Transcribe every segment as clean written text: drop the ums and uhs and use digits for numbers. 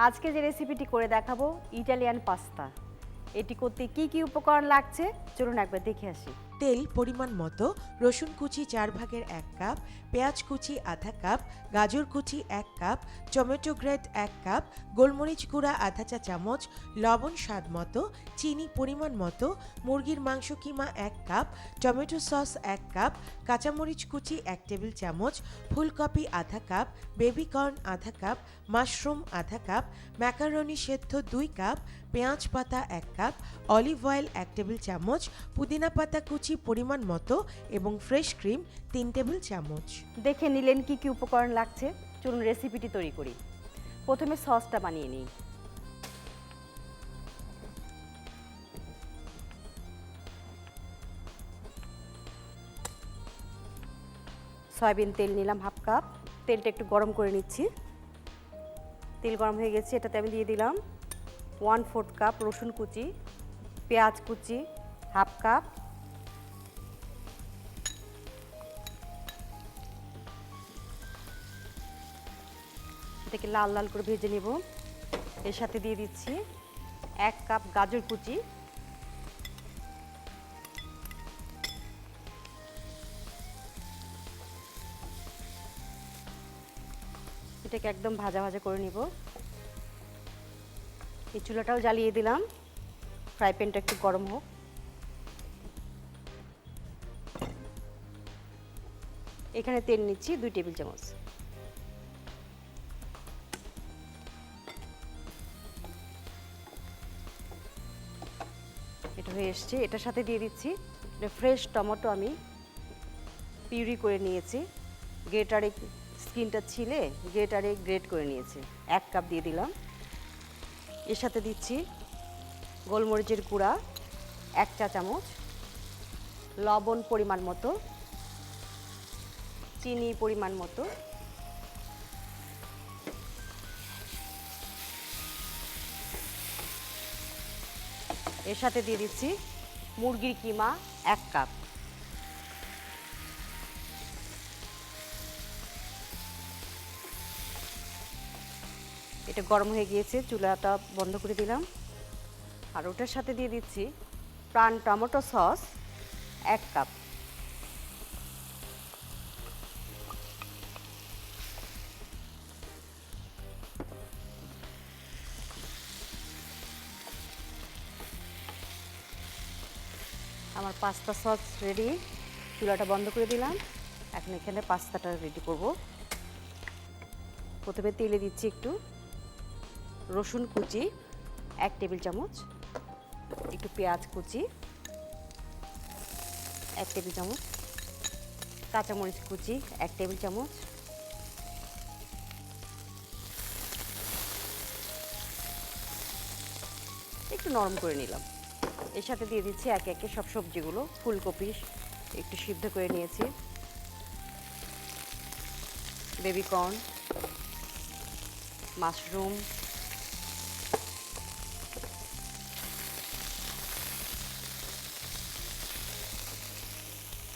আজকে যে রেসিপিটি করে দেখাবো ইটালিয়ান পাস্তা। এটি করতে কি কি উপকরণ লাগছে চলুন একবার দেখে আসি। তেল পরিমাণ মতো, রসুন কুচি 4 ভাগের 1 কাপ, পেঁয়াজ কুচি আধা কাপ, গাজর কুচি 1 কাপ, টমেটো গ্রেট 1 কাপ, গোলমরিচ গুঁড়া আধা চা চামচ, লবণ স্বাদ মতো, চিনি পরিমাণ মতো, মুরগির মাংস কিমা 1 কাপ, টমেটো সস 1 কাপ, কাঁচামরিচ কুচি 1 টেবিল চামচ, ফুলকপি আধা কাপ, বেবি কর্ন আধা কাপ, মাশরুম আধা কাপ, ম্যাকারনি সেদ্ধ 2 কাপ, পেঁয়াজ পাতা 1 কাপ, অলিভ অয়েল 1 টেবিল চামচ, পুদিনা পাতা কুচি পরিমাণ মতো এবং ফ্রেশ ক্রিম 3 টেবিল চামচ। দেখে নিলেন কি কি উপকরণ লাগছে, চলুন রেসিপিটি তৈরি করি। প্রথমে সসটা বানিয়ে নিই। সয়াবিন তেল নিলাম হাফ কাপ, তেলটা একটু গরম করে নিচ্ছি। তেল গরম হয়ে গেছে, এটাতে আমি দিয়ে দিলাম 1/4 কাপ রসুন কুচি, পেঁয়াজ কুচি হাফ কাপ, এটাকে লাল লাল করে ভেজে নেব। এর সাথে দিয়ে দিচ্ছি 1 কাপ গাজর কুচি, এটাকে একদম ভাজা ভাজা করে নিব। এই চুলাটাও জ্বালিয়ে দিলাম, ফ্রাই প্যানটা একটু গরম হোক। এখানে তেল নিচ্ছি 2 টেবিল চামচ। এটা হয়ে এসছে, এটার সাথে দিয়ে দিচ্ছি ফ্রেশ টমেটো, আমি পিউরি করে নিয়েছি, গ্রেটারে স্কিনটা ছিলে গ্রেটারে গ্রেট করে নিয়েছি, 1 কাপ দিয়ে দিলাম। এর সাথে দিচ্ছি গোলমরিচের গুঁড়া 1 চা চামচ, লবণ পরিমাণ মতো, চিনি পরিমাণ মতো, এর সাথে দিয়ে দিচ্ছি মুরগির কিমা 1 কাপ। এটা গরম হয়ে গিয়েছে, চুলাটা বন্ধ করে দিলাম। আর ওটার সাথে দিয়ে দিচ্ছি প্রাণ টমেটো সস 1 কাপ। আমার পাস্তা সস রেডি, চুলাটা বন্ধ করে দিলাম। এখন এখানে পাস্তাটা রেডি করব। প্রথমে তেলে দিচ্ছি একটু রসুন কুচি 1 টেবিল চামচ, একটু পেঁয়াজ কুচি 1 টেবিল চামচ, কাঁচামরিচ কুচি 1 টেবিল চামচ, একটু নরম করে নিলাম। এর সাথে দিয়ে দিচ্ছি একে একে সব সবজিগুলো। ফুলকপি একটু সিদ্ধ করে নিয়েছি, বেবি কর্ন, মাশরুম,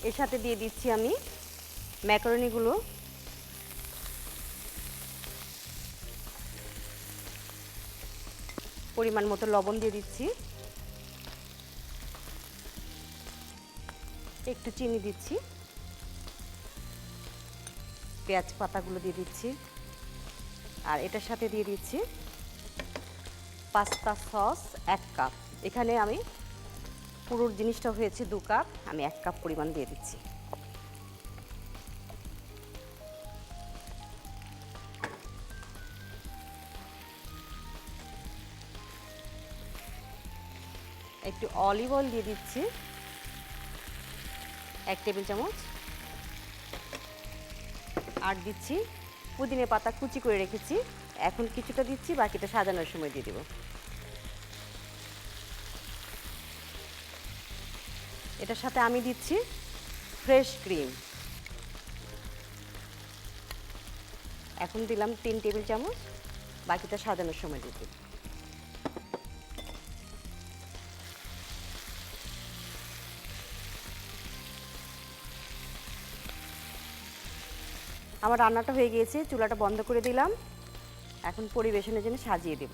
এর সাথে দিয়ে দিচ্ছি আমি ম্যাকারনিগুলো। পরিমাণ মতো লবণ দিয়ে দিচ্ছি, একটু চিনি দিচ্ছি, পেঁয়াজ পাতাগুলো দিয়ে দিচ্ছি, আর এটার সাথে দিয়ে দিচ্ছি পাস্তা সস 1 কাপ। এখানে আমি পুরো জিনিসটা হয়েছে 2 কাপ, আমি 1 কাপ পরিমাণ দিয়ে দিচ্ছি। একটু অলিভ অয়েল দিয়ে দিচ্ছি 1 টেবিল চামচ, আর দিচ্ছি পুদিনা পাতা কুচি করে রেখেছি, এখন কিছুটা দিচ্ছি, বাকিটা সাজানোর সময় দিয়ে দেব। এটার সাথে আমি দিচ্ছি ফ্রেশ ক্রিম, এখন দিলাম 3 টেবিল চামচ, বাকিটা সাজানোর সময় দিয়ে দেব। আমার রান্নাটা হয়ে গিয়েছে, চুলাটা বন্ধ করে দিলাম। এখন পরিবেশনের জন্য সাজিয়ে দেব।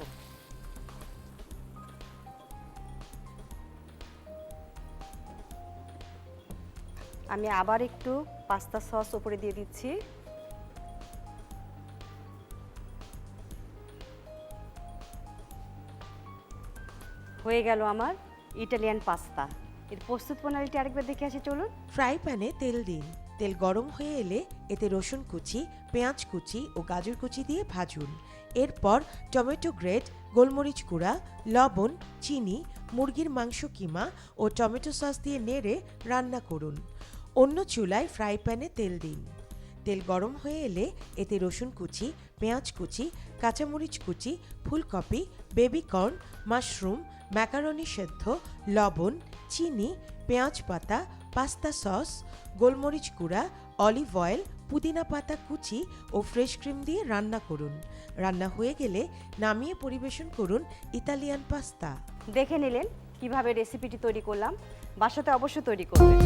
আমি আবার একটু পাস্তা সস উপরে দিয়ে দিচ্ছি। হয়ে গেল আমার ইটালিয়ান পাস্তা। এর প্রস্তুত প্রণালীটি আরেকবার দেখে আসি চলুন। ফ্রাই প্যানে তেল দিন। তেল গরম হয়ে এলে এতে রসুন কুচি, পেঁয়াজ কুচি ও গাজর কুচি দিয়ে ভাজুন। এরপর টমেটো গ্রেট, গোলমরিচ গুঁড়া, লবণ, চিনি, মুরগির মাংস কিমা ও টমেটো সস দিয়ে নেড়ে রান্না করুন। অন্য চুলায় ফ্রাই প্যানে তেল দিন। তেল গরম হয়ে এলে এতে রসুন কুচি, পেঁয়াজ কুচি, কাঁচামরিচ কুচি, ফুলকপি, বেবি কর্ন, মাশরুম, ম্যাকারনি সেদ্ধ, লবণ, চিনি, পেঁয়াজ পাতা, পাস্তা সস, গোলমরিচ গুঁড়া, অলিভ অয়েল, পুদিনা পাতা কুচি ও ফ্রেশ ক্রিম দিয়ে রান্না করুন। রান্না হয়ে গেলে নামিয়ে পরিবেশন করুন ইতালিয়ান পাস্তা। দেখে নিলেন কিভাবে রেসিপিটি তৈরি করলাম। বাসাতে অবশ্যই তৈরি করবেন।